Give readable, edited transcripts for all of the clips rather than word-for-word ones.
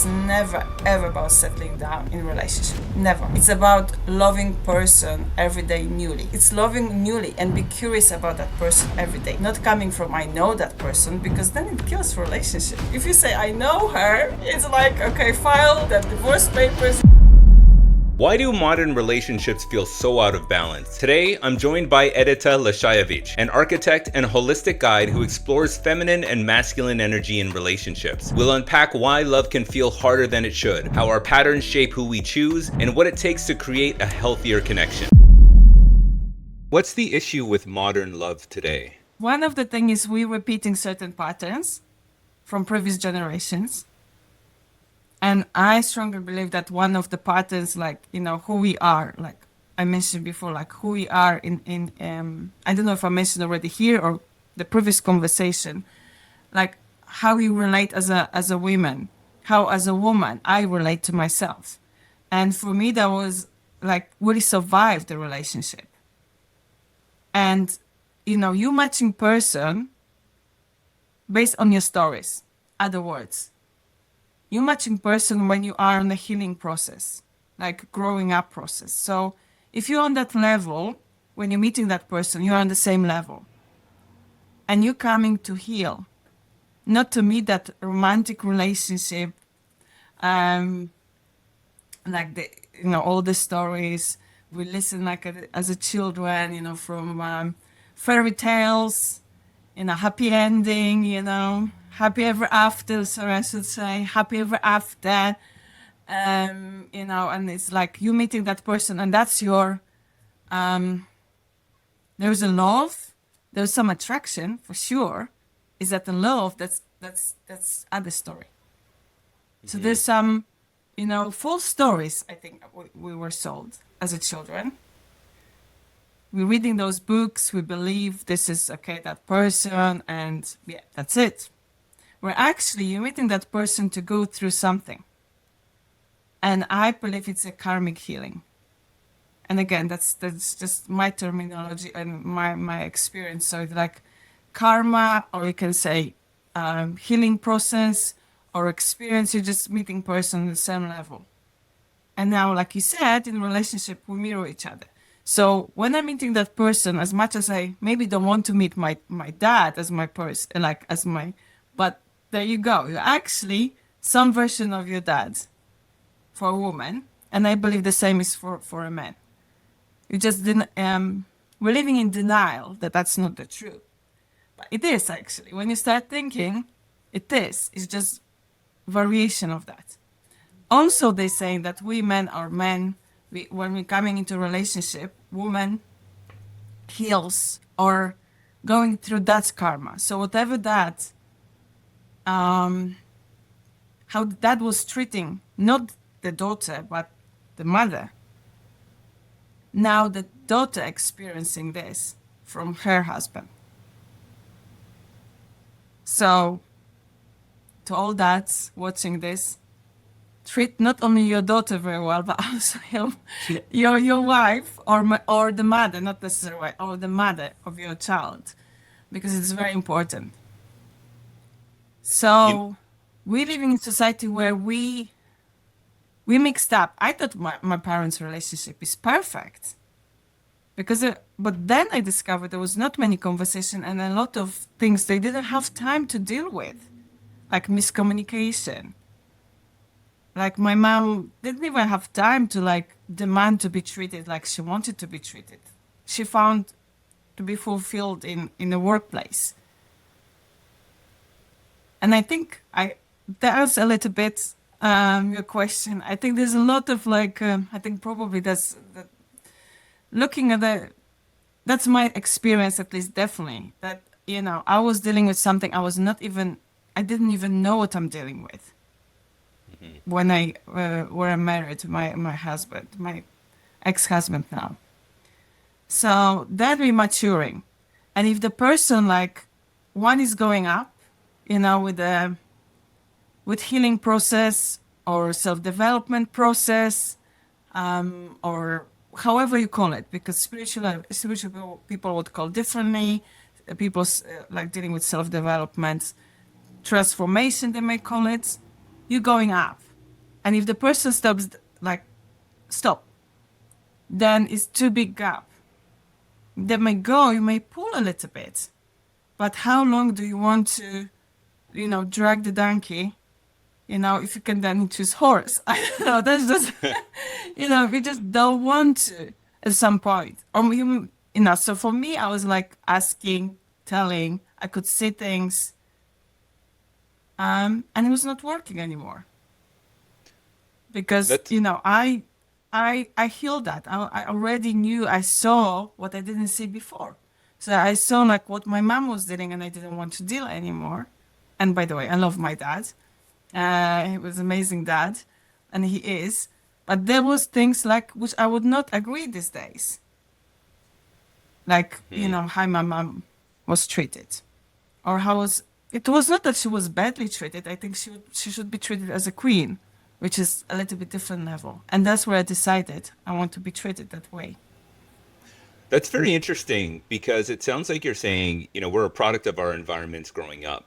it's never ever about settling down in a relationship. Never. It's about loving person every day newly. It's loving newly and be curious about that person every day. Not coming from I know that person, because then it kills relationship. If you say I know her, it's like, okay, file the divorce papers. Why do modern relationships feel so out of balance? Today, I'm joined by Edyta Lesiewicz, an architect and holistic guide who explores feminine and masculine energy in relationships. We'll unpack why love can feel harder than it should, how our patterns shape who we choose, and what it takes to create a healthier connection. What's the issue with modern love today? One of the things is we're repeating certain patterns from previous generations. And I strongly believe that one of the patterns, like, who we are, like I mentioned before, like who we are in I don't know if I mentioned already here or the previous conversation, like how we relate as a woman, how as a woman I relate to myself. And for me, that was like really survive the relationship. And, you matching person based on your stories, other words. You matching person when you are on the healing process, like growing up process. So if you're on that level, when you're meeting that person, you're on the same level. And you're coming to heal, not to meet that romantic relationship, like all the stories we listen as a children, from fairy tales, happy ending, happy ever after, sorry, I should say, happy ever after, and it's like you meeting that person, and that's your, there's a love, there's some attraction for sure. Is that the love? That's other story. Mm-hmm. So there's some, false stories. I think we were sold as a children. We're reading those books. We believe this is okay, that person, and yeah, that's it. Where actually you're meeting that person to go through something. And I believe it's a karmic healing. And again, that's just my terminology and my experience. So it's like karma, or you can say healing process or experience. You're just meeting person on the same level. And now, like you said, in a relationship, we mirror each other. So when I'm meeting that person, as much as I maybe don't want to meet my dad as my person, but there you go. You're actually some version of your dad for a woman. And I believe the same is for a man. You just didn't, we're living in denial that that's not the truth. But it is actually. When you start thinking, it is. It's just variation of that. Also, they say that we men are men. When we're coming into a relationship, woman heals or going through that karma. So whatever that, how that was treating not the daughter but the mother. Now the daughter experiencing this from her husband. So to all dads watching this, treat not only your daughter very well, but also your wife or the mother, not necessarily wife, or the mother of your child, because it's very important. So we're living in a society where we mixed up. I thought my parents' relationship is perfect, but then I discovered there was not many conversation and a lot of things they didn't have time to deal with, like miscommunication. Like my mom didn't even have time to demand to be treated like she wanted to be treated. She found to be fulfilled in the workplace. And I think that was a little bit your question. I think there's a lot of I think probably that's looking at that's my experience, at least, definitely, that, I was dealing with something I didn't even know what I'm dealing with. Mm-hmm. When I were married to my husband, my ex-husband now. So that we're maturing. And if the person, one is going up, with healing process or self-development process, or however you call it, because spiritual people would call differently. People dealing with self-development, transformation, they may call it. You're going up. And if the person stops, like, stop, then it's too big gap. They may go, you may pull a little bit, but how long do you want to, drag the donkey? If you can then choose horse. I don't know, that's just, we just don't want to at some point. So for me, I was like asking, telling, I could see things, and it was not working anymore. Because, That's I healed that. I already knew, I saw what I didn't see before. So I saw like what my mom was dealing and I didn't want to deal anymore. And by the way, I love my dad. He was amazing dad, and he is. But there was things like which I would not agree these days. Like, how my mom was treated. Or it was not that she was badly treated. I think she should be treated as a queen, which is a little bit different level. And that's where I decided I want to be treated that way. that's very interesting because it sounds like you're saying, we're a product of our environments growing up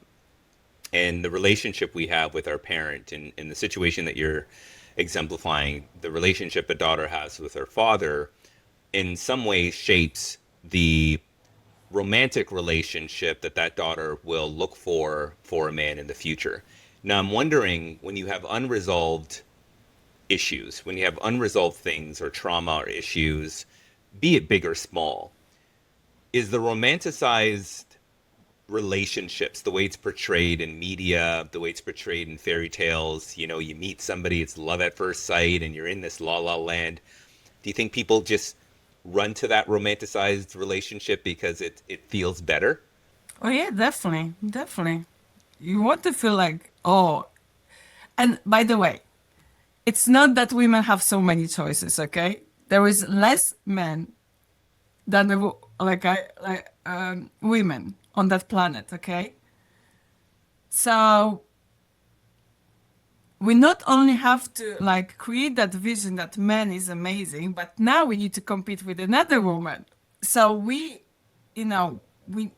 and the relationship we have with our parent and in the situation that you're exemplifying, the relationship a daughter has with her father in some ways shapes the romantic relationship that that daughter will look for a man in the future. Now, I'm wondering when you have unresolved issues, when you have unresolved things or trauma or issues, be it big or small, is the romanticized relationships, the way it's portrayed in media, the way it's portrayed in fairy tales, you meet somebody, it's love at first sight, and you're in this la la land. Do you think people just run to that romanticized relationship because it feels better? Oh yeah, definitely, definitely. You want to feel like, oh, and by the way, it's not that women have so many choices, okay? There is less men than women on that planet, okay? So we not only have to like create that vision that man is amazing, but now we need to compete with another woman. So you know, we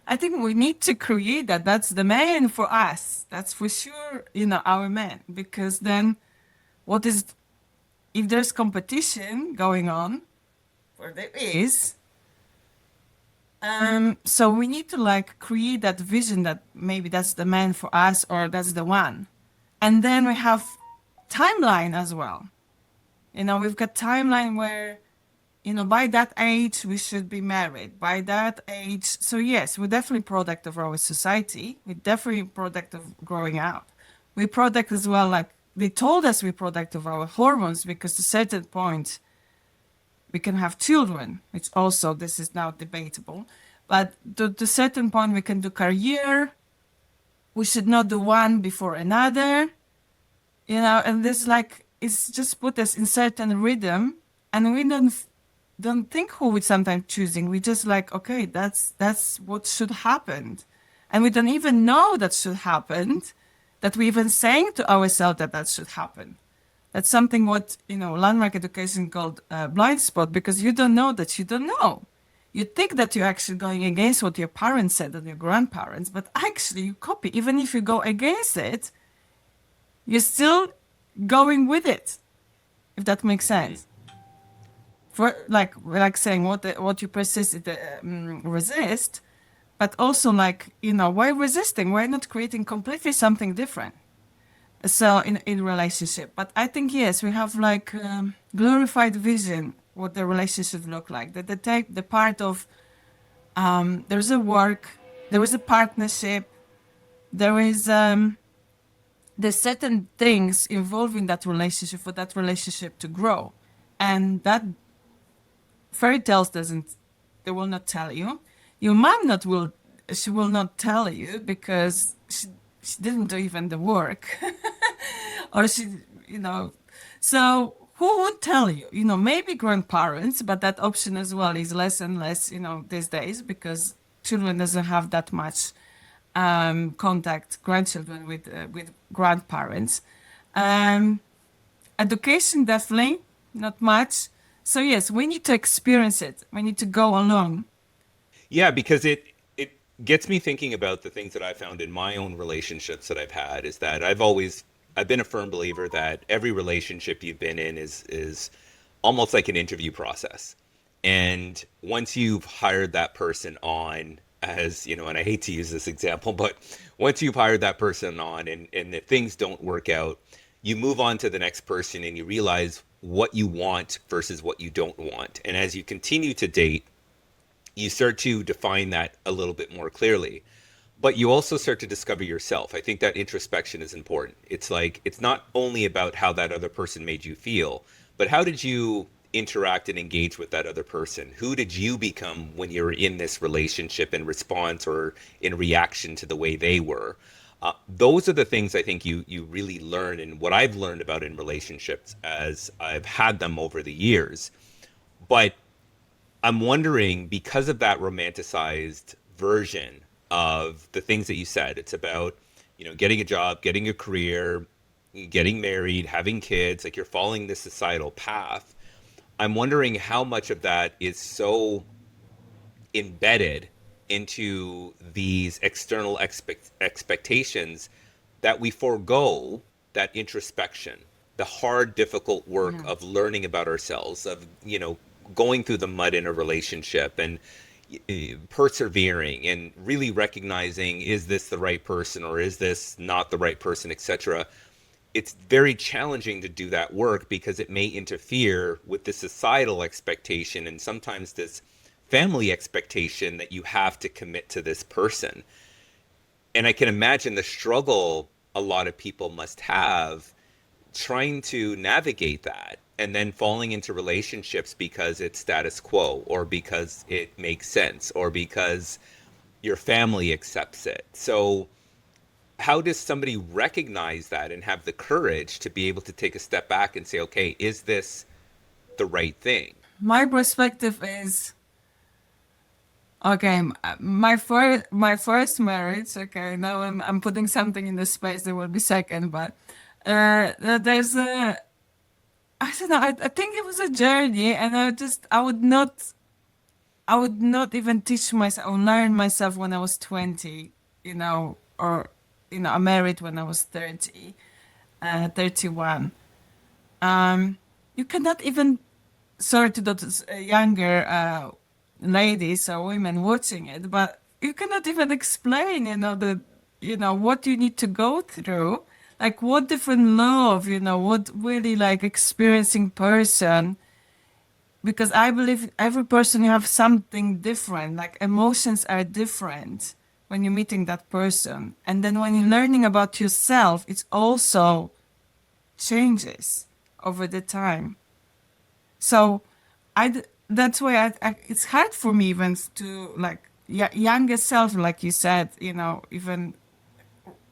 I think we need to create that. That's the man for us. That's for sure, our man. Because then what is if there's competition going on, or there is, so we need to like create that vision that maybe that's the man for us or that's the one. And then we have timeline as well. We've got timeline where, by that age we should be married. By that age, so yes, we're definitely product of our society. We're definitely product of growing up. We product as well, like they told us we're product of our hormones because to a certain point we can have children, which also this is now debatable. But to a certain point we can do career. We should not do one before another, and this like it's just put us in certain rhythm, and we don't think who we sometimes choosing. We just like, okay, that's what should happen, and we don't even know that should happen, that we even saying to ourselves that should happen. That's something what landmark education called blind spot, because you don't know that you don't know. You think that you're actually going against what your parents said and your grandparents, but actually you copy. Even if you go against it, you're still going with it, if that makes sense. For like saying what you persist, resist, but also like why resisting? Why not creating completely something different? So in relationship, but I think yes, we have like glorified vision what the relationship look like. That the part of there's a work, there is a partnership, there is there's certain things involved in that relationship for that relationship to grow, and that fairy tales they will not tell you. Your mom she will not tell you because she didn't do even the work, or so who would tell you? Maybe grandparents, but that option as well is less and less, these days, because children doesn't have that much contact, grandchildren with grandparents. Education, definitely, not much. So yes, we need to experience it. We need to go along. Yeah, because it gets me thinking about the things that I found in my own relationships that I've had is that I've always I've been a firm believer that every relationship you've been in is almost like an interview process. And once you've hired that person on, as you know, and I hate to use this example, but once you've hired that person on and if things don't work out, you move on to the next person and you realize what you want versus what you don't want. And as you continue to date, you start to define that a little bit more clearly. But you also start to discover yourself. I think that introspection is important. It's like, it's not only about how that other person made you feel, but how did you interact and engage with that other person? Who did you become when you were in this relationship in response or in reaction to the way they were? Those are the things I think you really learn, and what I've learned about in relationships as I've had them over the years. But I'm wondering, because of that romanticized version of the things that you said, it's about, you know, getting a job, getting a career, getting married, having kids, like you're following this societal path. I'm wondering how much of that is so embedded into these external expectations that we forego that introspection, the hard, difficult work Yeah. of learning about ourselves, of, you know, going through the mud in a relationship and persevering and really recognizing, is this the right person or is this not the right person, etc. It's very challenging to do that work because it may interfere with the societal expectation and sometimes this family expectation that you have to commit to this person. And I can imagine the struggle a lot of people must have trying to navigate that and then falling into relationships because it's status quo or because it makes sense or because your family accepts it. So how does somebody recognize that and have the courage to be able to take a step back and say, okay, is this the right thing? My perspective is, okay, my first marriage. Okay, now I'm putting something in the space. There will be second, but there's a, I don't know. I think it was a journey, and I would not even teach myself or learn myself when I was 20, or I married when I was 30, 31. You cannot even, sorry to those younger ladies or women watching it, but you cannot even explain, what you need to go through, like what different love, what really like experiencing person, because I believe every person you have something different, like emotions are different when you're meeting that person. And then when you're learning about yourself, it also changes over the time. So that's why it's hard for me even to like younger self, like you said, even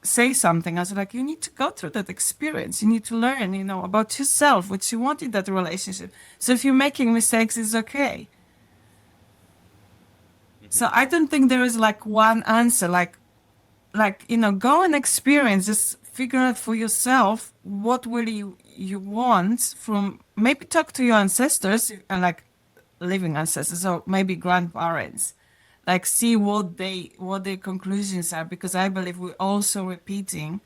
say something. I was like, you need to go through that experience. You need to learn, about yourself, what you want in that relationship. So if you're making mistakes, it's okay. Mm-hmm. So I don't think there is like one answer, go and experience, just figure out for yourself what really you want from, maybe talk to your ancestors and like living ancestors or maybe grandparents, like see what their conclusions are, because I believe we're also repeating,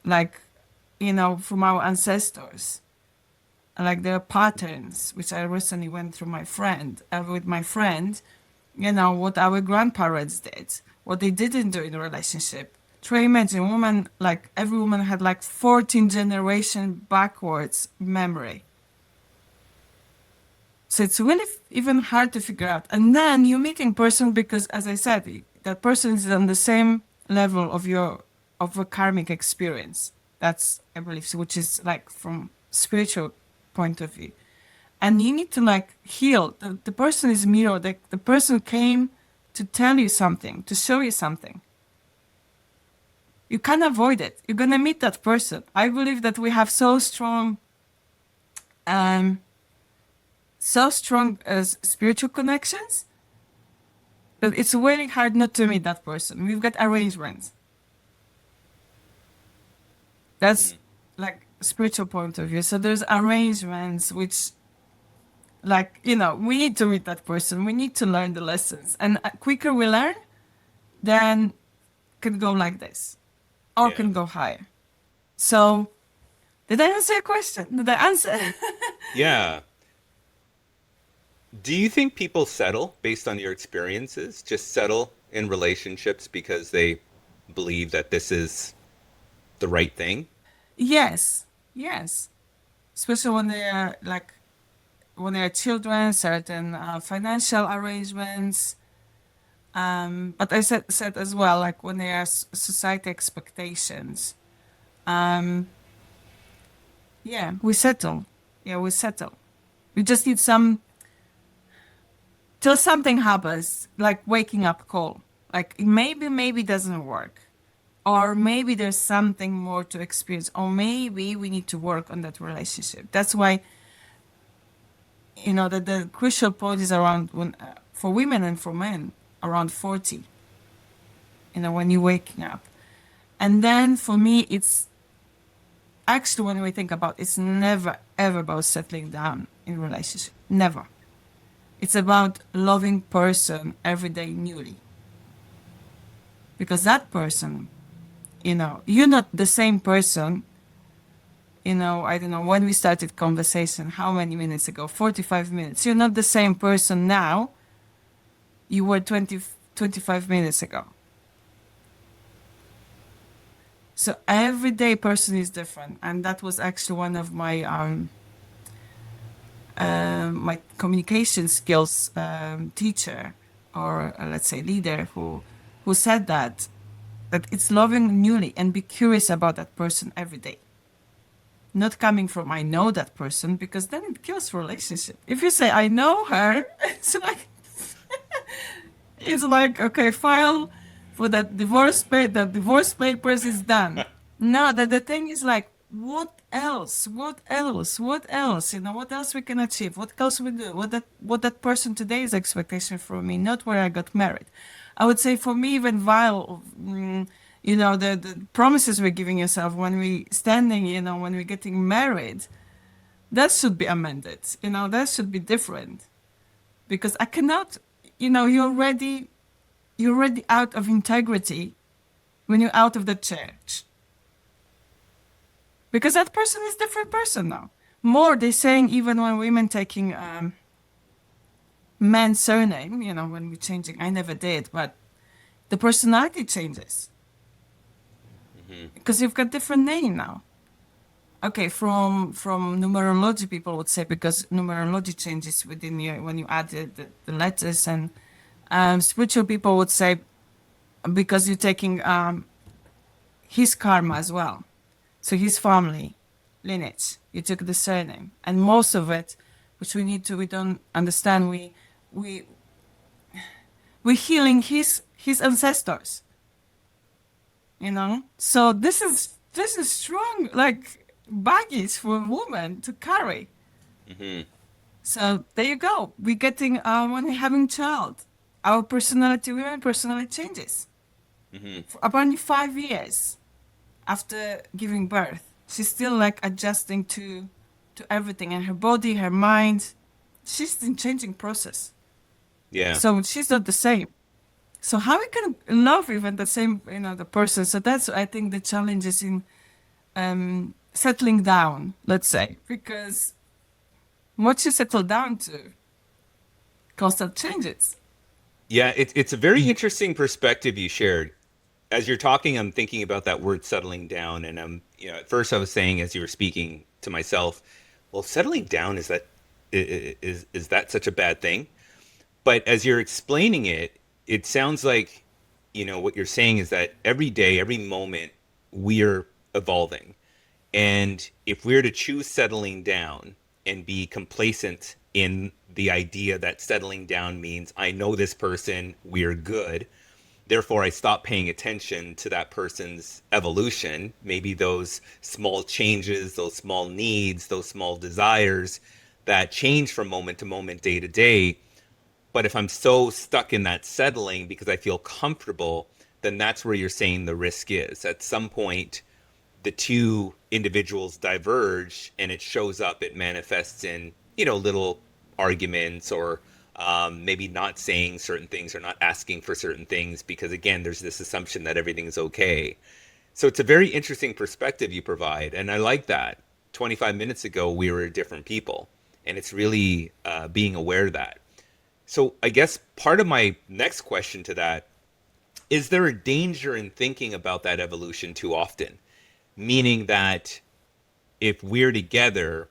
like, from our ancestors, like there are patterns which I recently went through with my friend, what our grandparents did, what they didn't do in a relationship. Try imagine, woman, like every woman had like 14 generation backwards memory. So it's really even hard to figure out. And then you're meeting person because, as I said, that person is on the same level of a karmic experience. That's, I believe, so, which is like from spiritual point of view. And you need to like heal. The person is mirror. The person came to tell you something, to show you something. You can't avoid it. You're gonna meet that person. I believe that we have so strong as spiritual connections that it's really hard not to meet that person. We've got arrangements. That's like spiritual point of view. So there's arrangements which, like, we need to meet that person. We need to learn the lessons. And quicker we learn, then can go like this or Yeah. can go higher. So Did I answer your question? Did I answer? Yeah. Do you think people settle based on your experiences? Just settle in relationships because they believe that this is the right thing? Yes, yes. Especially when they are like when they are children, certain financial arrangements. But I said as well, like when there are society expectations. Um, yeah, we settle. Yeah, we settle. We just need some till something happens, like waking up call. Like maybe doesn't work, or maybe there's something more to experience, or maybe we need to work on that relationship. That's why that the crucial point is around when for women and for men around 40. When you're waking up, and then for me it's actually when we think about it's never ever about settling down in relationship. Never. It's about loving person every day newly. Because that person, you're not the same person, I don't know, when we started conversation, how many minutes ago? 45 minutes. You're not the same person now you were 25 minutes ago. So everyday person is different. And that was actually one of my my communication skills teacher, or let's say leader, who said that it's loving newly and be curious about that person every day. Not coming from I know that person, because then it kills relationship. If you say I know her, it's like okay, file for that divorce the divorce papers is done. No, the thing is like, what else? What else? What else? What else we can achieve? What else we do? What that person today is expectation from me, not where I got married. I would say for me, even while the promises we're giving yourself when we standing, when we're getting married, that should be amended. That should be different, because I cannot. You're already out of integrity when you're out of the church. Because that person is a different person now. More, they're saying even when women taking man's surname, when we're changing, I never did, but the personality changes. Because you've got different name now. Okay, from numerology, people would say, because numerology changes within you when you add the letters, and spiritual people would say because you're taking his karma as well. So his family lineage, you took the surname, and most of it, which we don't understand. We're healing his ancestors. So this is strong, like baggage for a woman to carry. So there you go. We're getting when we're having child, our women personality changes. For about 5 years. After giving birth, she's still like adjusting to everything, and her body, her mind, she's in changing process. Yeah. So she's not the same. So how we can love even the same, the person? So that's, I think, the challenge is in settling down, let's say, because what you settle down to, constant changes. Yeah, it's a very interesting perspective you shared. As you're talking, I'm thinking about that word settling down, and at first I was saying as you were speaking to myself, well, settling down, is that such a bad thing? But as you're explaining it, it sounds like, what you're saying is that every day, every moment, we're evolving. And if we're to choose settling down and be complacent in the idea that settling down means I know this person, we're good, therefore I stop paying attention to that person's evolution, maybe those small changes, those small needs, those small desires that change from moment to moment, day to day. But if I'm so stuck in that settling because I feel comfortable, then that's where you're saying the risk is. At some point, the two individuals diverge, and it shows up, it manifests in, little arguments, or maybe not saying certain things or not asking for certain things, because again, there's this assumption that everything's okay. So it's a very interesting perspective you provide, and I like that. 25 minutes ago we were different people. And it's really being aware of that. So I guess part of my next question to that, is there a danger in thinking about that evolution too often? Meaning that if we're together,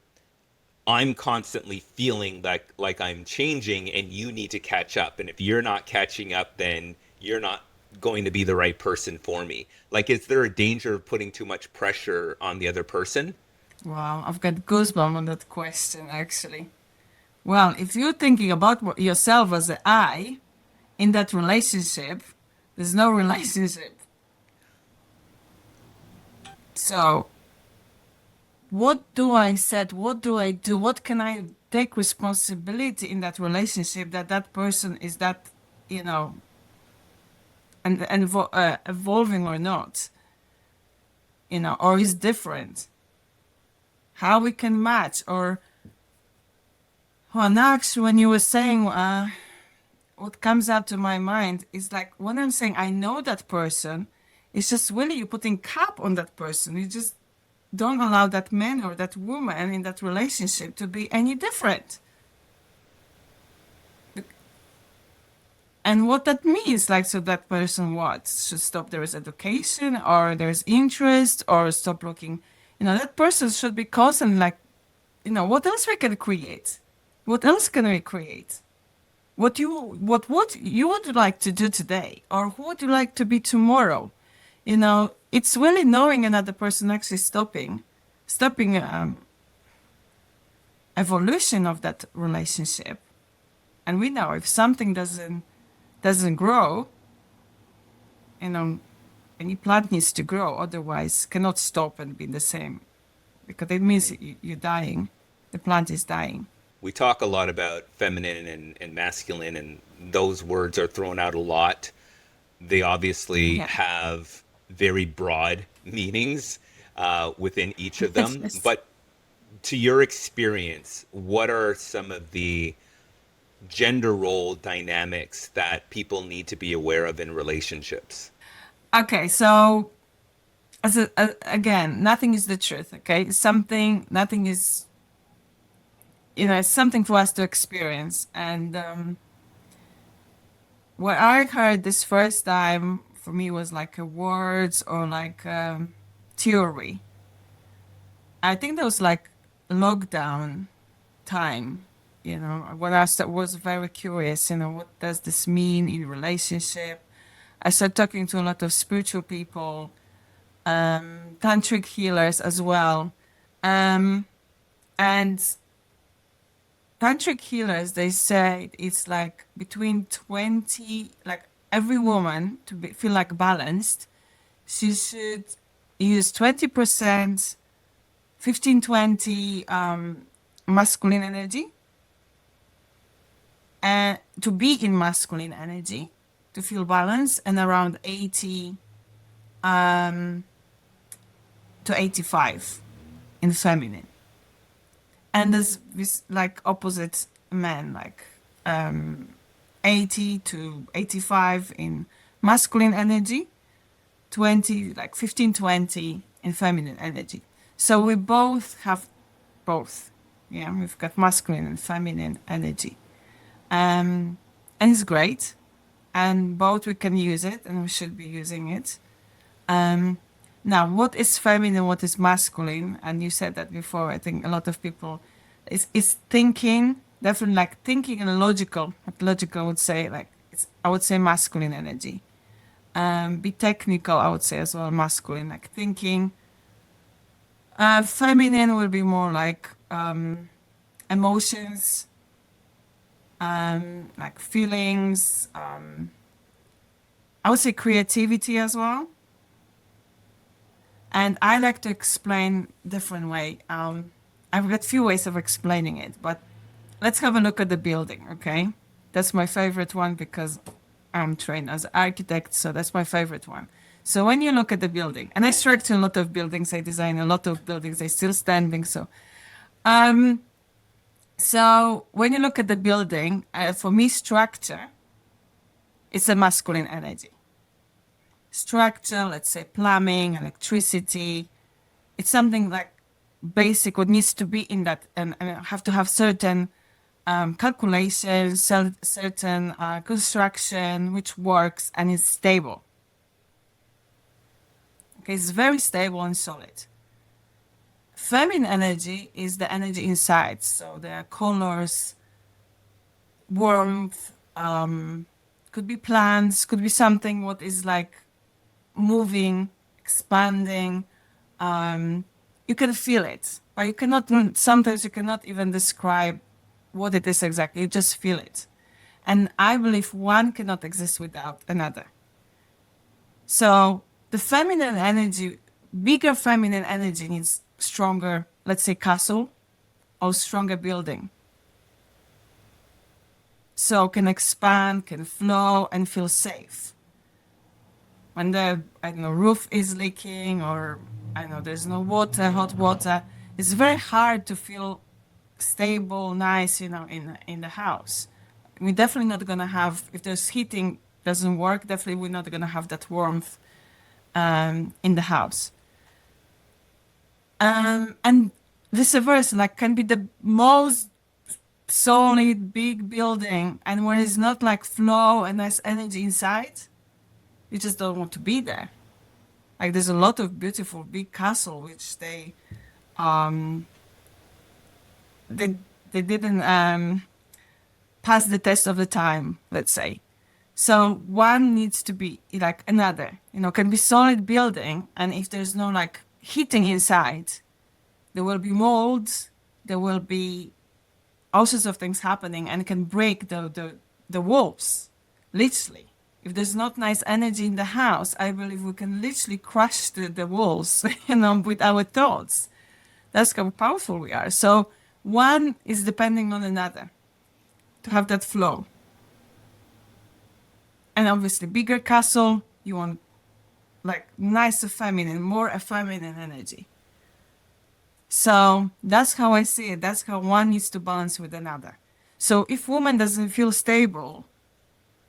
I'm constantly feeling like I'm changing and you need to catch up. And if you're not catching up, then you're not going to be the right person for me. Like, is there a danger of putting too much pressure on the other person? Wow, I've got goosebumps on that question, actually. Well, if you're thinking about yourself as an I in that relationship, there's no relationship. So, what do I set? What do I do? What can I take responsibility in that relationship that that person is that, you know, and evolving or not, you know, or is different? How we can match or well, next, when you were saying, what comes up to my mind is like when I'm saying I know that person, it's just really you putting cap on that person. You just don't allow that man or that woman in that relationship to be any different. And what that means, like, so that person what? Should stop there is education or there's interest or stop looking, you know, that person should be constantly like, you know, what else we can create? What else can we create? What you would like to do today, or who would you like to be tomorrow? You know, it's really knowing another person actually stopping evolution of that relationship. And we know if something doesn't grow, you know, any plant needs to grow, otherwise cannot stop and be the same, because it means you're dying. The plant is dying. We talk a lot about feminine and masculine, and those words are thrown out a lot. They obviously Yeah. have very broad meanings within each of them. Yes. But to your experience, what are some of the gender role dynamics that people need to be aware of in relationships? Okay, so again, nothing is the truth. Okay, nothing is, you know, it's something for us to experience. And what I heard this first time for me was like a words or like theory. I think that was like lockdown time. You know, when was very curious. You know, what does this mean in relationship? I started talking to a lot of spiritual people, tantric healers as well, and tantric healers, they say it's like between 20, like every woman feel like balanced, she should use 20%, 15-20 masculine energy, and to be in masculine energy, to feel balanced, and around 80 to 85 in feminine. And there's this like opposite men, like 80 to 85 in masculine energy, 20, like 15-20 in feminine energy. So we both have both. Yeah, we've got masculine and feminine energy. And it's great. And both we can use it and we should be using it. Now, what is feminine, what is masculine? And you said that before. I think a lot of people is thinking, definitely like thinking and logical. Like logical, I would say, like I would say masculine energy. Be technical, I would say as well, masculine, like thinking. Feminine will be more like emotions, like feelings. I would say creativity as well. And I like to explain different way. I've got few ways of explaining it, but let's have a look at the building, okay? That's my favorite one because I'm trained as an architect, so that's my favorite one. So when you look at the building, and I structure a lot of buildings, I design a lot of buildings, they're still standing. So when you look at the building, for me, structure, it's a masculine energy. Structure, let's say plumbing, electricity, it's something like basic, what needs to be in that, and have to have certain calculations, certain construction which works and is stable. Okay, it's very stable and solid. Feminine energy is the energy inside, so there are colors, warmth, could be plants, could be something what is like moving, expanding. You can feel it, but you cannot. Sometimes you cannot even describe what it is exactly. You just feel it, and I believe one cannot exist without another. So the feminine energy, bigger feminine energy, needs stronger, let's say, castle or stronger building. So can expand, can flow, and feel safe. When the, I don't know, roof is leaking, or I don't know, there's no water, hot water, it's very hard to feel stable, nice, in the house. We're definitely not gonna have, if there's heating doesn't work, definitely we're not gonna have that warmth in the house. And vice versa, like can be the most solid big building, and when it's not like flow and there's energy inside, you just don't want to be there. Like there's a lot of beautiful big castle which they didn't pass the test of the time, let's say. So one needs to be like another, can be solid building, and if there's no like heating inside, there will be molds, there will be all sorts of things happening, and it can break the walls, literally. If there's not nice energy in the house, I believe we can literally crush the walls, with our thoughts. That's how powerful we are. So one is depending on another to have that flow. And obviously, bigger castle, you want like nicer feminine, more a feminine energy. So that's how I see it. That's how one needs to balance with another. So if woman doesn't feel stable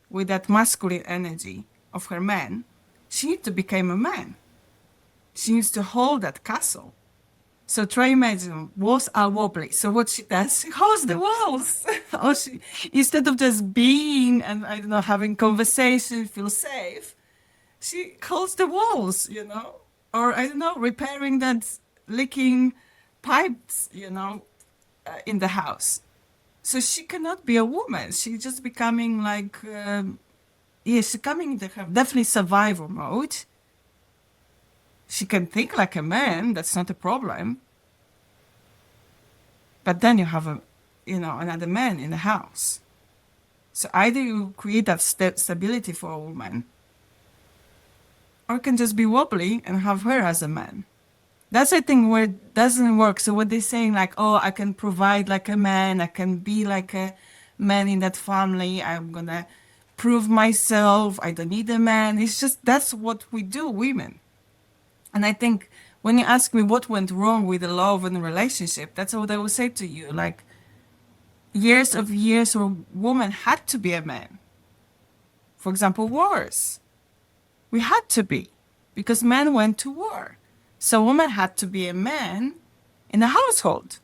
with that masculine energy of her man, she needs to become a man. She needs to hold that castle. So try imagine, walls are wobbly. So what she does, she holds the walls. Or she, instead of just being and, I don't know, having conversation, feel safe, she holds the walls, Or, I don't know, repairing that leaking pipes, in the house. So she cannot be a woman. She's just becoming like, she's coming to have definitely survival mode. She can think like a man, that's not a problem. But then you have another man in the house. So either you create that stability for a woman, or it can just be wobbly and have her as a man. That's, I think, where it doesn't work. So what they're saying, like, oh, I can provide like a man, I can be like a man in that family, I'm gonna prove myself, I don't need a man. It's just, that's what we do, women. And I think when you ask me what went wrong with the love and the relationship, that's what I will say to you. Like, years where women had to be a man. For example, wars. We had to be, because men went to war. So women had to be a man in the household.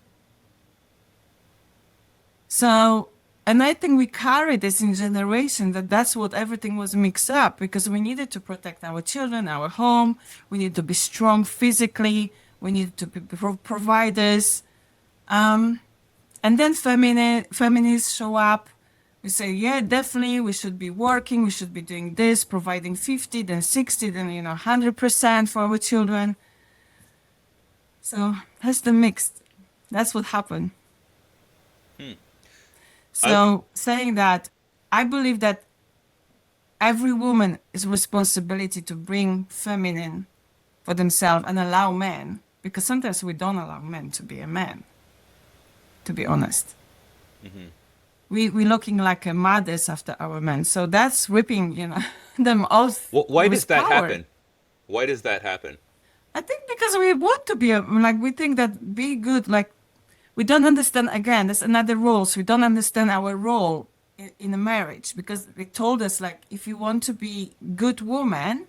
So, and I think we carry this in generation, that's what everything was mixed up, because we needed to protect our children, our home. We needed to be strong physically. We needed to be providers. And then feminists show up. We say, yeah, definitely, we should be working. We should be doing this, providing 50, then 60, then, 100% for our children. So that's the mixed. That's what happened. So saying that, I believe that every woman is responsibility to bring feminine for themselves and allow men, because sometimes we don't allow men to be a man, to be honest. Mm-hmm. We're looking like a mothers after our men. So that's ripping, them off. Well, why does that power. happen? Why does that happen? I think because we want to be, we think that be good, we don't understand, again, there's another role. So we don't understand our role in a marriage, because they told us, if you want to be good woman,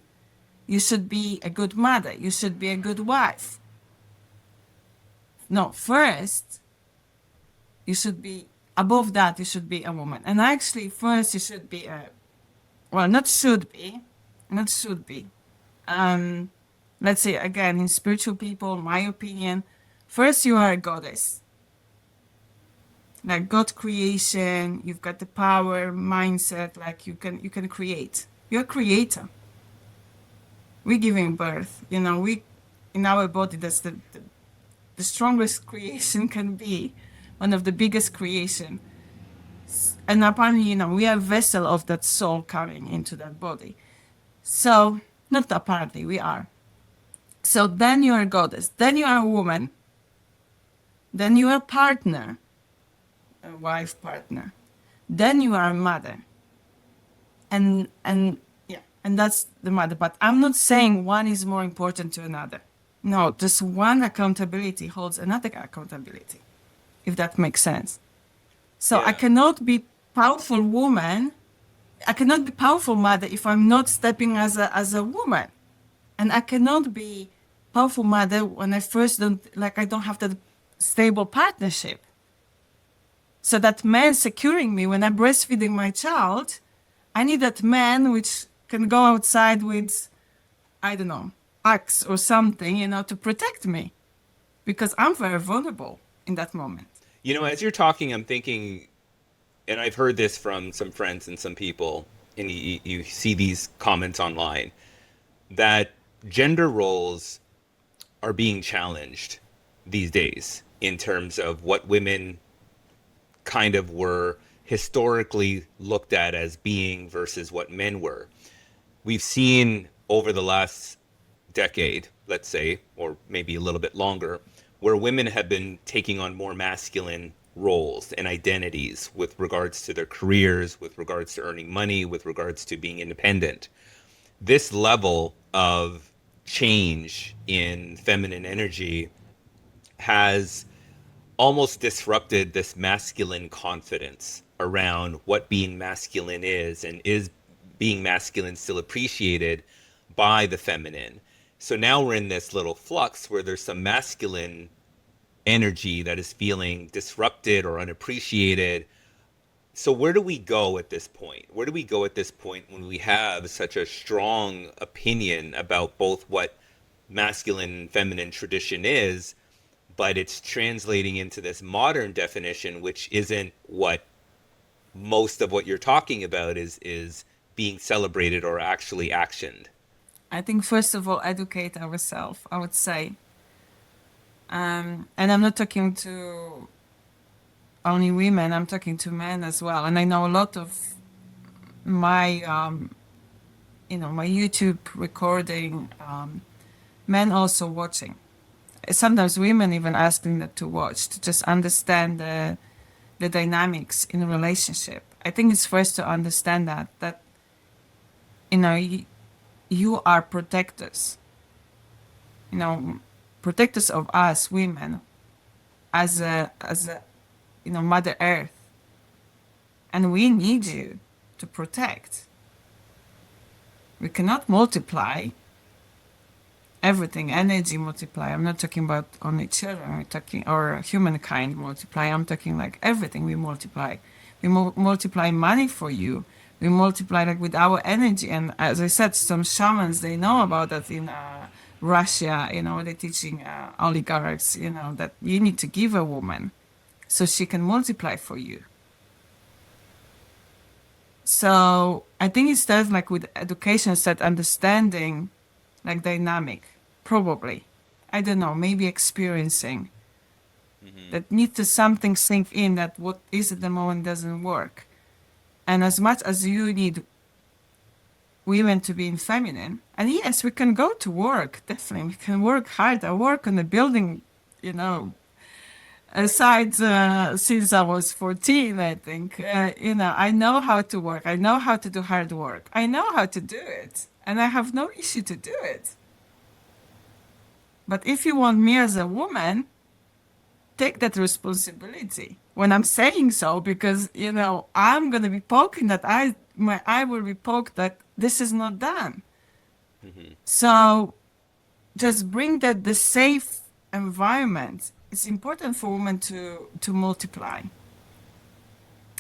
you should be a good mother. You should be a good wife. No, first, you should be, above that, you should be a woman. And actually, first, you should be a, well, not should be, let's say, again, in spiritual people, my opinion, first, you are a goddess. Like God creation, you've got the power, mindset, like you can create. You're a creator. We're giving birth, we, in our body, that's the strongest creation can be, one of the biggest creation. And apparently, we are a vessel of that soul coming into that body. So, not apparently, we are. So then you are a goddess, then you are a woman, then you are a partner, a wife partner, then you are a mother. And yeah, and that's the mother. But I'm not saying one is more important to another. No, just one accountability holds another accountability, if that makes sense. So I cannot be powerful woman, I cannot be powerful mother if I'm not stepping as a woman. And I cannot be powerful mother when I don't have that stable partnership. So that man securing me when I'm breastfeeding my child, I need that man which can go outside with, I don't know, axe or something, to protect me. Because I'm very vulnerable in that moment. As you're talking, I'm thinking, and I've heard this from some friends and some people, and you see these comments online, that gender roles are being challenged these days in terms of what women kind of were historically looked at as being versus what men were. We've seen over the last decade, let's say, or maybe a little bit longer, where women have been taking on more masculine roles and identities with regards to their careers, with regards to earning money, with regards to being independent. This level of change in feminine energy has almost disrupted this masculine confidence around what being masculine is, and is being masculine still appreciated by the feminine. So now we're in this little flux where there's some masculine energy that is feeling disrupted or unappreciated. So where do we go at this point? Where do we go at this point when we have such a strong opinion about both what masculine and feminine tradition is, but it's translating into this modern definition, which isn't what most of what you're talking about is being celebrated or actually actioned? I think, first of all, educate ourselves, I would say. And I'm not talking to only women, I'm talking to men as well. And I know a lot of my, my YouTube recording, men also watching. Sometimes women even asking them to watch, to just understand the dynamics in a relationship. I think it's first to understand that you are protectors. Protectors of us women as a Mother Earth. And we need you to protect. We cannot multiply everything, energy multiply. I'm not talking about only children, we're talking, or humankind multiply. I'm talking like everything we multiply. We multiply money for you. We multiply like with our energy. And as I said, some shamans, they know about that in Russia, they're teaching oligarchs, that you need to give a woman so she can multiply for you. So I think it starts like with education, start understanding like dynamic, probably. I don't know, maybe experiencing. That needs to something sink in that what is at the moment doesn't work. And as much as you need women to be feminine, and yes, we can go to work, definitely. We can work hard. I work on the building, aside since I was 14, I think. I know how to work. I know how to do hard work. I know how to do it. And I have no issue to do it. But if you want me as a woman, take that responsibility. When I'm saying so, because, I'm going to be poking that my eye will be poked that this is not done. So just bring the safe environment it's important for women to multiply.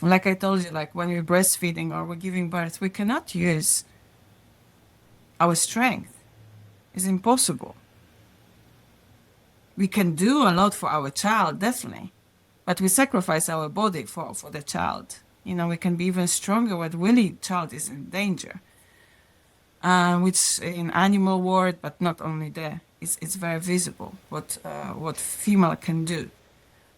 Like I told you, like when we're breastfeeding or we're giving birth, we cannot use our strength. It's impossible. We can do a lot for our child, definitely, but we sacrifice our body for the child. You know, we can be even stronger when really child is in danger, which in animal world, but not only there, it's very visible what female can do.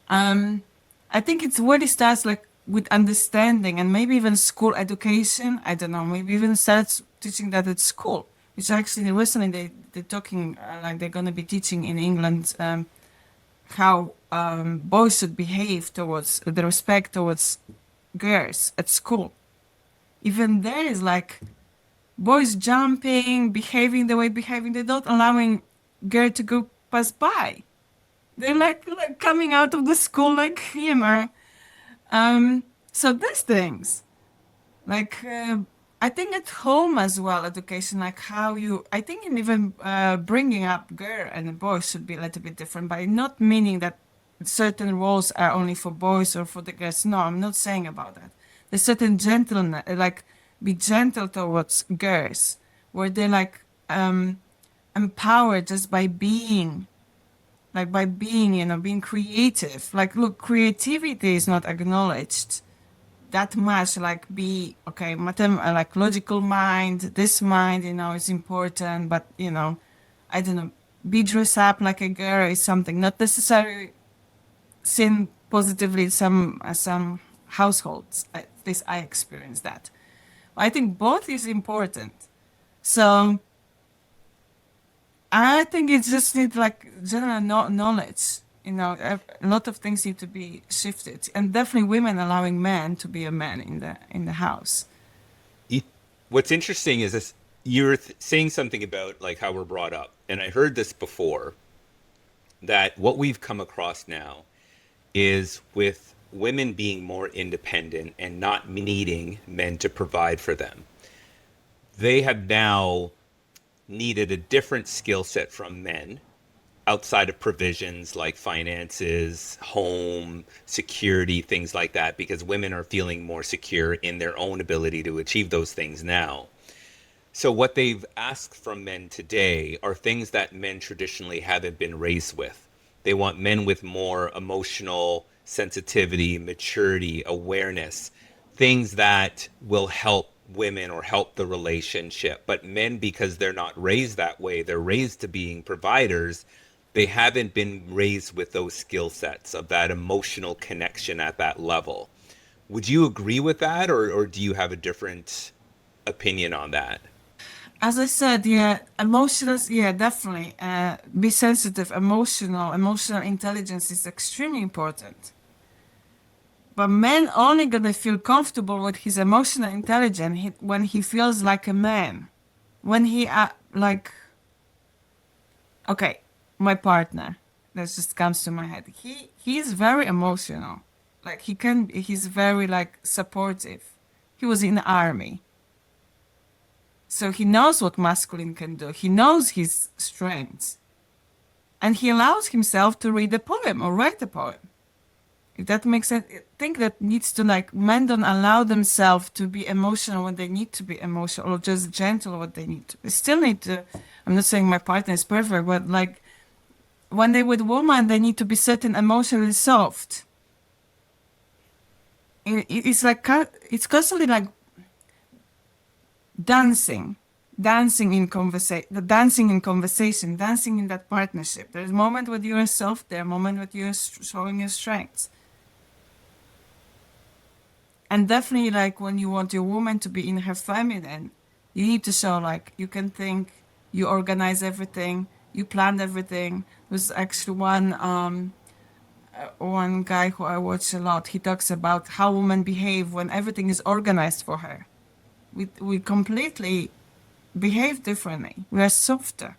I think it really starts like with understanding and maybe even school education. I don't know, maybe even starts teaching that at school, which actually recently they're talking like they're going to be teaching in England how boys should behave towards the respect towards girls at school. Even there is like boys jumping, behaving the way behaving. They're not allowing girl to go pass by. They're like coming out of the school like humor. So these things, like I think at home as well, education, like how you, I think in even bringing up girl and boy should be a little bit different, by not meaning that certain roles are only for boys or for the girls. No, I'm not saying about that. There's certain gentleness, like be gentle towards girls, where they're like empowered just by being, like by being, you know, being creative. Like, look, creativity is not acknowledged that much. Like, be okay, like logical mind, this mind, you know, is important, but you know, I don't know, be dressed up like a girl is something not necessarily seen positively in some households. At least I experienced that. I think both is important. So I think it just needs like general knowledge. You know, a lot of things need to be shifted, and definitely women allowing men to be a man in the house. What's interesting is this, you're saying something about like how we're brought up, and I heard this before, that what we've come across now is with women being more independent and not needing men to provide for them. They have now needed a different skill set from men outside of provisions like finances, home, security, things like that, because women are feeling more secure in their own ability to achieve those things now. So what they've asked from men today are things that men traditionally haven't been raised with. They want men with more emotional sensitivity, maturity, awareness, things that will help women or help the relationship. But men, because they're not raised that way, they're raised to being providers, they haven't been raised with those skill sets of that emotional connection at that level. Would you agree with that, or do you have a different opinion on that? As I said, yeah, emotional, yeah, definitely. Be sensitive, emotional intelligence is extremely important. But men only gonna feel comfortable with his emotional intelligence when he feels like a man. When he like, okay, my partner, that just comes to my head. He's very emotional. Like he's very like supportive. He was in the army. So he knows what masculine can do. He knows his strengths. And he allows himself to read a poem or write a poem. If that makes sense, I think that needs to, like, men don't allow themselves to be emotional when they need to be emotional, or just gentle when they need to. They still need to, I'm not saying my partner is perfect, but like when they're with women, they need to be certain emotionally soft. It's like, it's constantly like dancing in conversation, dancing in that partnership. There's a moment where you're soft, there's a moment where you're showing your strengths. And definitely, like, when you want your woman to be in her feminine, you need to show, like, you can think, you organize everything, you plan everything. There's actually one guy who I watch a lot. He talks about how women behave when everything is organized for her. We completely behave differently. We are softer.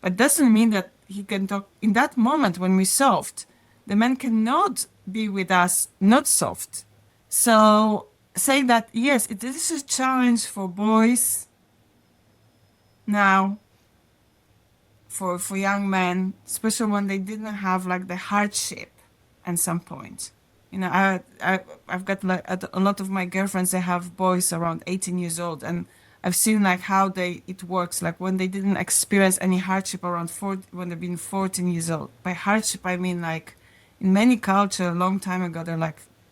But doesn't mean that he can talk in that moment when we're soft. The man cannot be with us not soft. So saying that, yes, it is a challenge for boys now for young men, especially when they didn't have like the hardship at some point. I've got like a lot of my girlfriends, they have boys around 18 years old, and I've seen like how it works, like when they didn't experience any hardship around when they've been 14 years old. By hardship I mean like in many cultures a long time ago,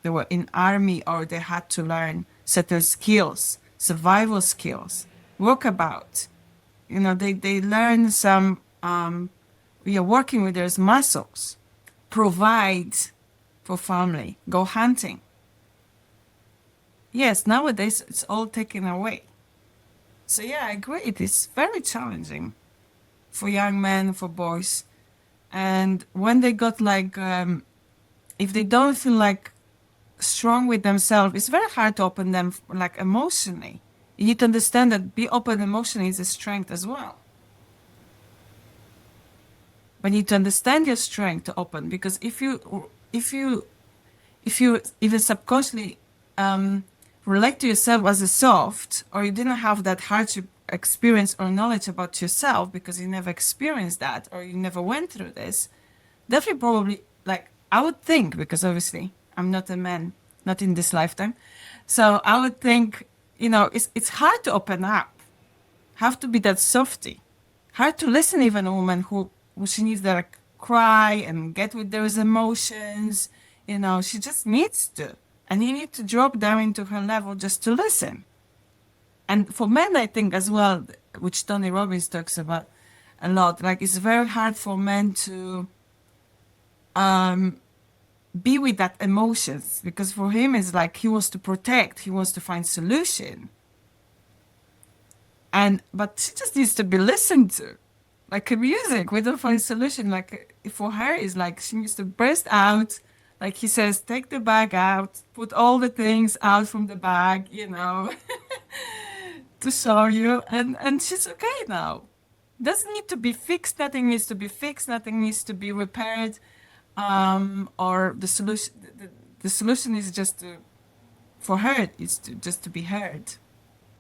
they were in army, or they had to learn certain skills, survival skills, walkabout. They learn some we are working with their muscles, provide for family, go hunting. Yes, nowadays it's all taken away. So yeah, I agree. It is very challenging for young men, for boys. And when they got like, if they don't feel like strong with themselves, it's very hard to open them like emotionally. You need to understand that be open emotionally is a strength as well. But you need to understand your strength to open, because if you even subconsciously relate to yourself as a soft, or you didn't have that hardship experience or knowledge about yourself because you never experienced that, or you never went through this, definitely probably, like, I would think, because obviously I'm not a man, not in this lifetime, so I would think, it's hard to open up, have to be that softy, hard to listen even a woman who she needs to like cry and get with those emotions. She just needs to. And you need to drop down into her level just to listen. And for men, I think as well, which Tony Robbins talks about a lot, like it's very hard for men to be with that emotions, because for him it's like he wants to protect, he wants to find solution. But she just needs to be listened to. Like music, we don't find solution. Like for her, is like she needs to burst out. Like he says, take the bag out, put all the things out from the bag, to show you, and she's okay now. Doesn't need to be fixed. Nothing needs to be fixed. Nothing needs to be repaired. Or the solution. The solution is just for her, is just to be heard.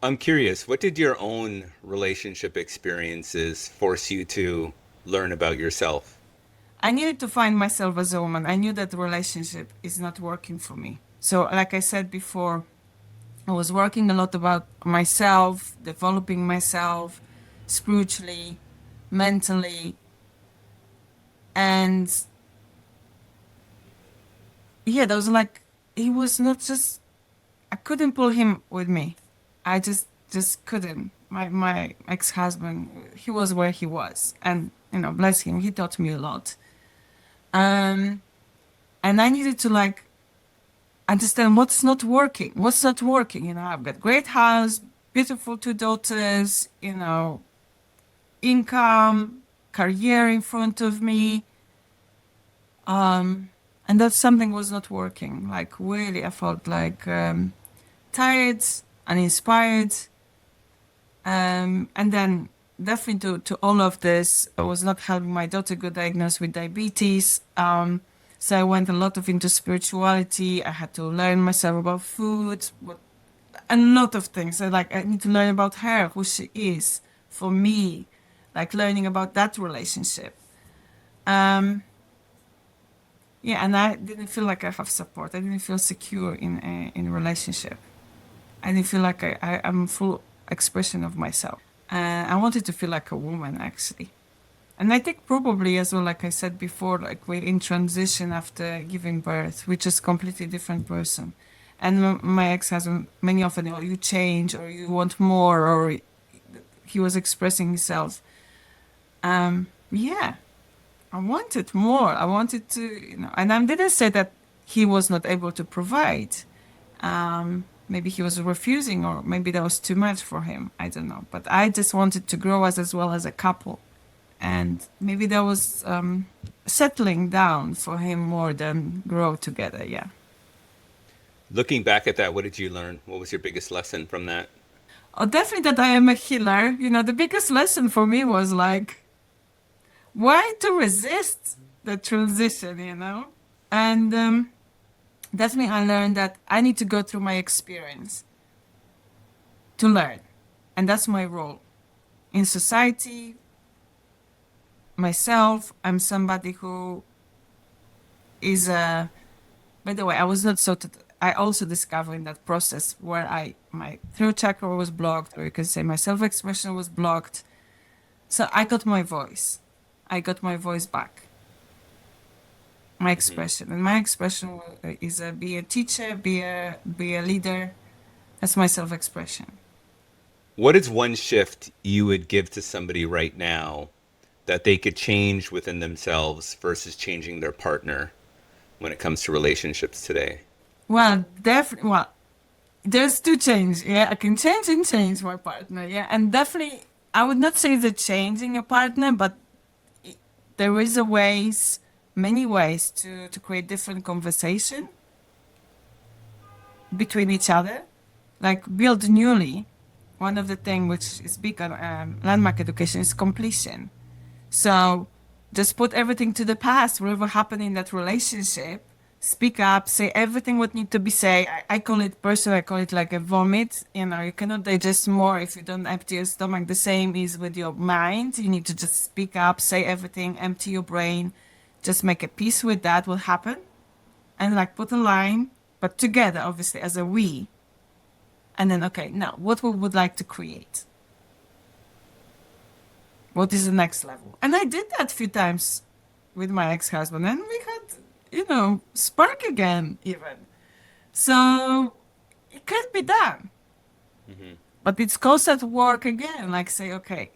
I'm curious, what did your own relationship experiences force you to learn about yourself? I needed to find myself as a woman. I knew that the relationship is not working for me. So, like I said before, I was working a lot about myself, developing myself spiritually, mentally. And yeah, there was like, he was not just, I couldn't pull him with me. I just couldn't. My ex-husband, he was where he was. And, bless him, he taught me a lot. And I needed to like understand what's not working. I've got great house, beautiful 2 daughters, income, career in front of me. And that something was not working. Like really, I felt like tired, uninspired. And then definitely to all of this, I was not helping my daughter got diagnosed with diabetes. So I went a lot into spirituality. I had to learn myself about food, a lot of things. I need to learn about her, who she is, for me, like learning about that relationship. Yeah, and I didn't feel like I have support. I didn't feel secure in a relationship. I didn't feel like I'm full expression of myself. I wanted to feel like a woman, actually. And I think probably as well, like I said before, like we're in transition after giving birth, which is completely different person. And my ex-husband, many often, you change, or you want more, or he was expressing himself. Yeah, I wanted more. I wanted to, and I didn't say that he was not able to provide. Maybe he was refusing, or maybe that was too much for him. I don't know. But I just wanted to grow as well as a couple. And maybe that was settling down for him more than grow together, yeah. Looking back at that, what did you learn? What was your biggest lesson from that? Oh, definitely that I am a healer. The biggest lesson for me was like, why to resist the transition. And definitely I learned that I need to go through my experience to learn. And that's my role in society, myself. I'm somebody who is a, by the way, I was not so, I also discovered in that process where my throat chakra was blocked, or you can say my self-expression was blocked. So I got my voice. I got my voice back. My expression. And my expression is be a teacher, be a leader. That's my self-expression. What is one shift you would give to somebody right now that they could change within themselves versus changing their partner when it comes to relationships today? Well, definitely. Well, there's two change. Yeah, I can change and change my partner. Yeah, and definitely, I would not say the changing a partner, but there is many ways to create different conversation between each other, like build newly. One of the things which is big on landmark education is completion. So just put everything to the past, whatever happened in that relationship, speak up, say everything what need to be said. I call it personal, I call it like a vomit. You cannot digest more if you don't empty your stomach. The same is with your mind. You need to just speak up, say everything, empty your brain, just make a peace with that will happen. And like put a line, but together, obviously, as a we. And then, okay, now what we would like to create. What is the next level? And I did that a few times with my ex-husband, and we had, spark again, even. So it can be done. But it's constant work again. Like say, okay,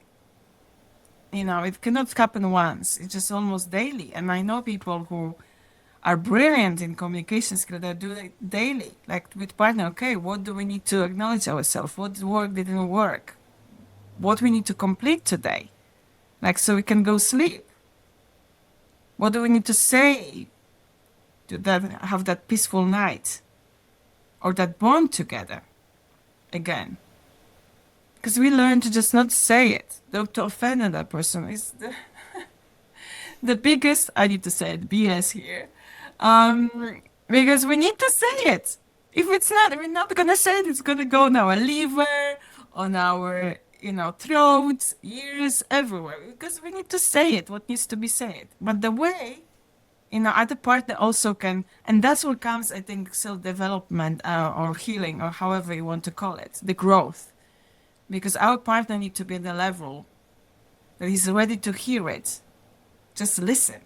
it cannot happen once. It's just almost daily. And I know people who are brilliant in communication skills that do it daily, like with partner. Okay, what do we need to acknowledge ourselves? What work didn't work? What we need to complete today? Like, so we can go sleep. What do we need to say to have that peaceful night or that bond together again? Because we learn to just not say it. To offend another person is the biggest, I need to say it, BS here. Because we need to say it. If it's not, we're not going to say it, it's going to go on our liver, on our throats, ears, everywhere, because we need to say it, what needs to be said. But the way, other partner also can, and that's what comes, I think, self-development or healing, or however you want to call it, the growth. Because our partner needs to be at the level that he's ready to hear it. Just listen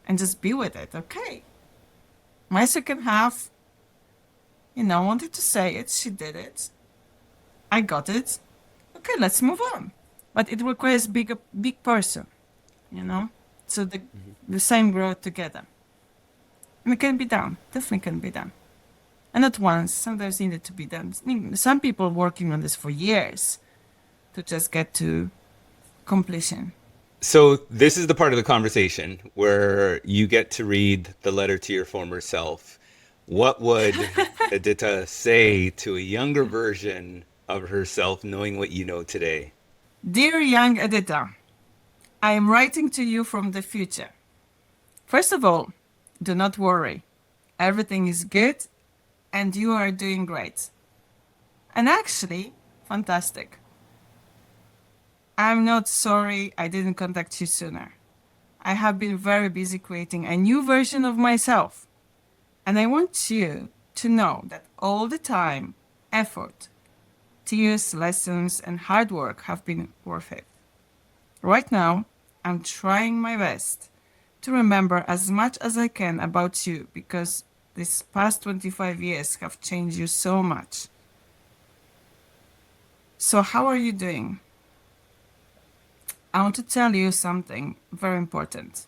and just be with it. Okay. My second half, wanted to say it, she did it. I got it. Okay, let's move on. But it requires big person, so the same growth together. And it can be done, definitely can be done. And not once, sometimes needed to be done. Some people working on this for years to just get to completion. So this is the part of the conversation where you get to read the letter to your former self. What would Edyta say to a younger version of herself, knowing what you know today? Dear young Edyta, I am writing to you from the future. First of all, do not worry. Everything is good and you are doing great. And actually, fantastic. I'm not sorry I didn't contact you sooner. I have been very busy creating a new version of myself. And I want you to know that all the time, effort, tears, lessons, and hard work have been worth it. Right now, I'm trying my best to remember as much as I can about you because these past 25 years have changed you so much. So how are you doing? I want to tell you something very important.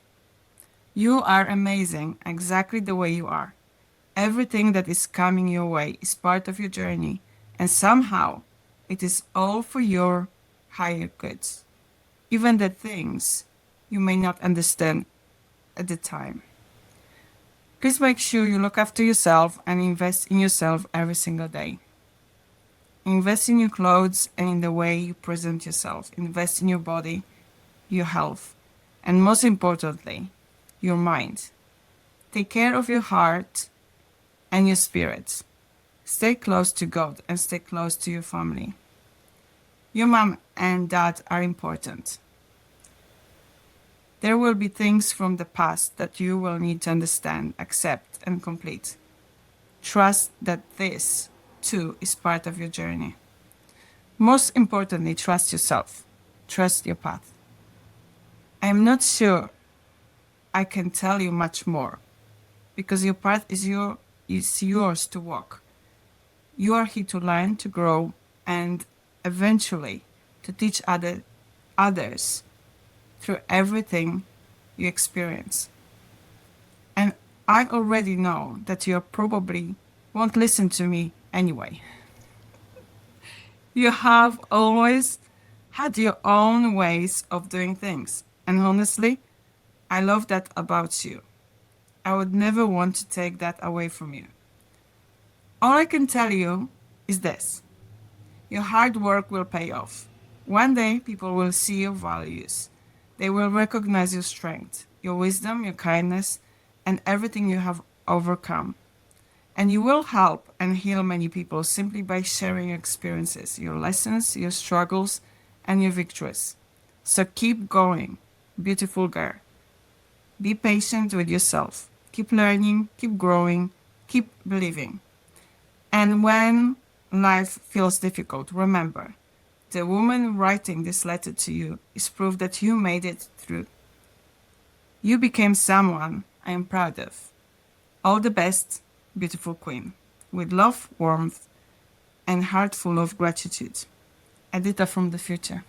You are amazing exactly the way you are. Everything that is coming your way is part of your journey, and somehow it is all for your higher goods. Even the things you may not understand at the time. Please make sure you look after yourself and invest in yourself every single day. Invest in your clothes and in the way you present yourself. Invest in your body, your health, and most importantly, your mind. Take care of your heart and your spirit. Stay close to God and stay close to your family. Your mom and dad are important. There will be things from the past that you will need to understand, accept, and complete. Trust that this, too, is part of your journey. Most importantly, trust yourself. Trust your path. I am not sure I can tell you much more because your path is yours to walk. You are here to learn, to grow, and eventually to teach others through everything you experience. And I already know that you probably won't listen to me anyway. You have always had your own ways of doing things. And honestly, I love that about you. I would never want to take that away from you. All I can tell you is this. Your hard work will pay off. One day, people will see your values. They will recognize your strength, your wisdom, your kindness, and everything you have overcome. And you will help and heal many people simply by sharing your experiences, your lessons, your struggles, and your victories. So keep going, beautiful girl. Be patient with yourself. Keep learning, keep growing, keep believing. And when life feels difficult, remember, the woman writing this letter to you is proof that you made it through. You became someone I am proud of. All the best, beautiful queen. With love, warmth, and heart full of gratitude. Edyta from the future.